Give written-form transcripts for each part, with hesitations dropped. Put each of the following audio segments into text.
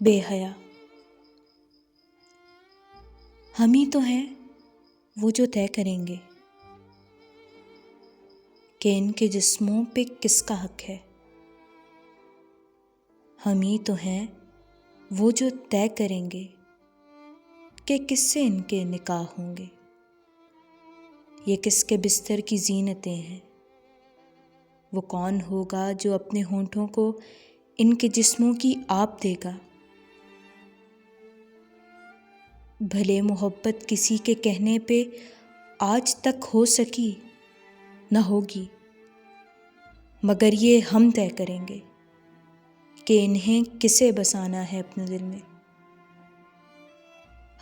بے حیا۔ ہم ہی تو ہیں وہ جو طے کریں گے کہ ان کے جسموں پہ کس کا حق ہے۔ ہم ہی تو ہیں وہ جو طے کریں گے کہ کس سے ان کے نکاح ہوں گے۔ یہ کس کے بستر کی زینتیں ہیں۔ وہ کون ہوگا جو اپنے ہونٹوں کو ان کے جسموں کی آب دے گا۔ بھلے محبت کسی کے کہنے پہ آج تک ہو سکی نہ ہوگی، مگر یہ ہم طے کریں گے کہ انہیں کسے بسانا ہے اپنے دل میں۔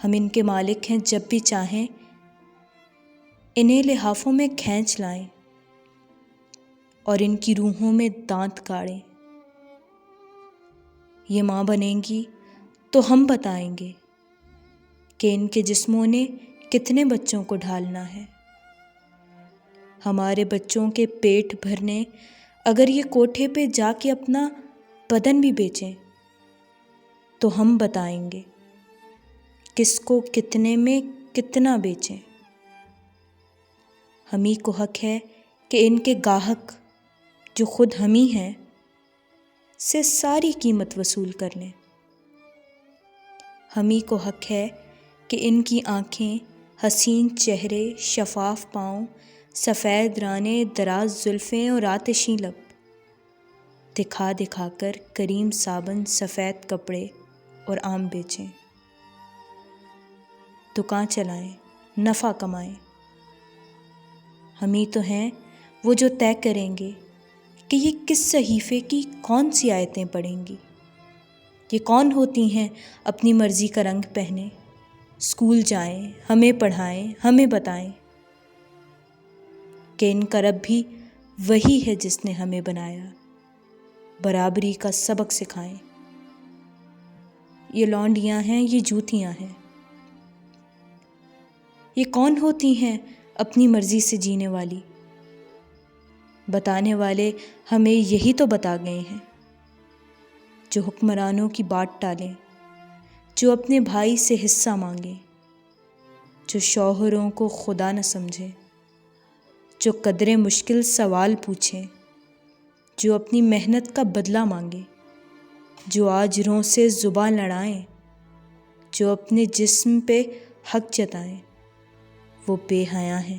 ہم ان کے مالک ہیں، جب بھی چاہیں انہیں لحافوں میں کھینچ لائیں اور ان کی روحوں میں دانت گاڑیں۔ یہ ماں بنیں گی تو ہم بتائیں گے کہ ان کے جسموں نے کتنے بچوں کو ڈھالنا ہے۔ ہمارے بچوں کے پیٹ بھرنے اگر یہ کوٹھے پہ جا کے اپنا بدن بھی بیچیں تو ہم بتائیں گے کس کو کتنے میں کتنا بیچیں۔ ہم ہی کو حق ہے کہ ان کے گاہک جو خود ہم ہی ہیں سے ساری قیمت وصول کر لیں۔ ہم ہی کو حق ہے کہ ان کی آنکھیں، حسین چہرے، شفاف پاؤں، سفید رانے، دراز زلفیں اور آتشی لب دکھا دکھا کر کریم صابن، سفید کپڑے اور آم بیچیں، دکان چلائیں، نفع کمائیں۔ ہم ہی تو ہیں وہ جو طے کریں گے کہ یہ کس صحیفے کی کون سی آیتیں پڑھیں گی۔ یہ کون ہوتی ہیں اپنی مرضی کا رنگ پہنے، اسکول جائیں، ہمیں پڑھائیں، ہمیں بتائیں کہ ان کا رب بھی وہی ہے جس نے ہمیں بنایا، برابری کا سبق سکھائیں۔ یہ لونڈیاں ہیں، یہ جوتیاں ہیں۔ یہ کون ہوتی ہیں اپنی مرضی سے جینے والی، بتانے والے ہمیں یہی تو بتا گئے ہیں۔ جو حکمرانوں کی بات ٹالیں، جو اپنے بھائی سے حصہ مانگیں، جو شوہروں کو خدا نہ سمجھیں، جو قدرے مشکل سوال پوچھیں، جو اپنی محنت کا بدلہ مانگیں، جو آجروں سے زباں لڑائیں، جو اپنے جسم پہ حق جتائیں، وہ بے حیا ہیں۔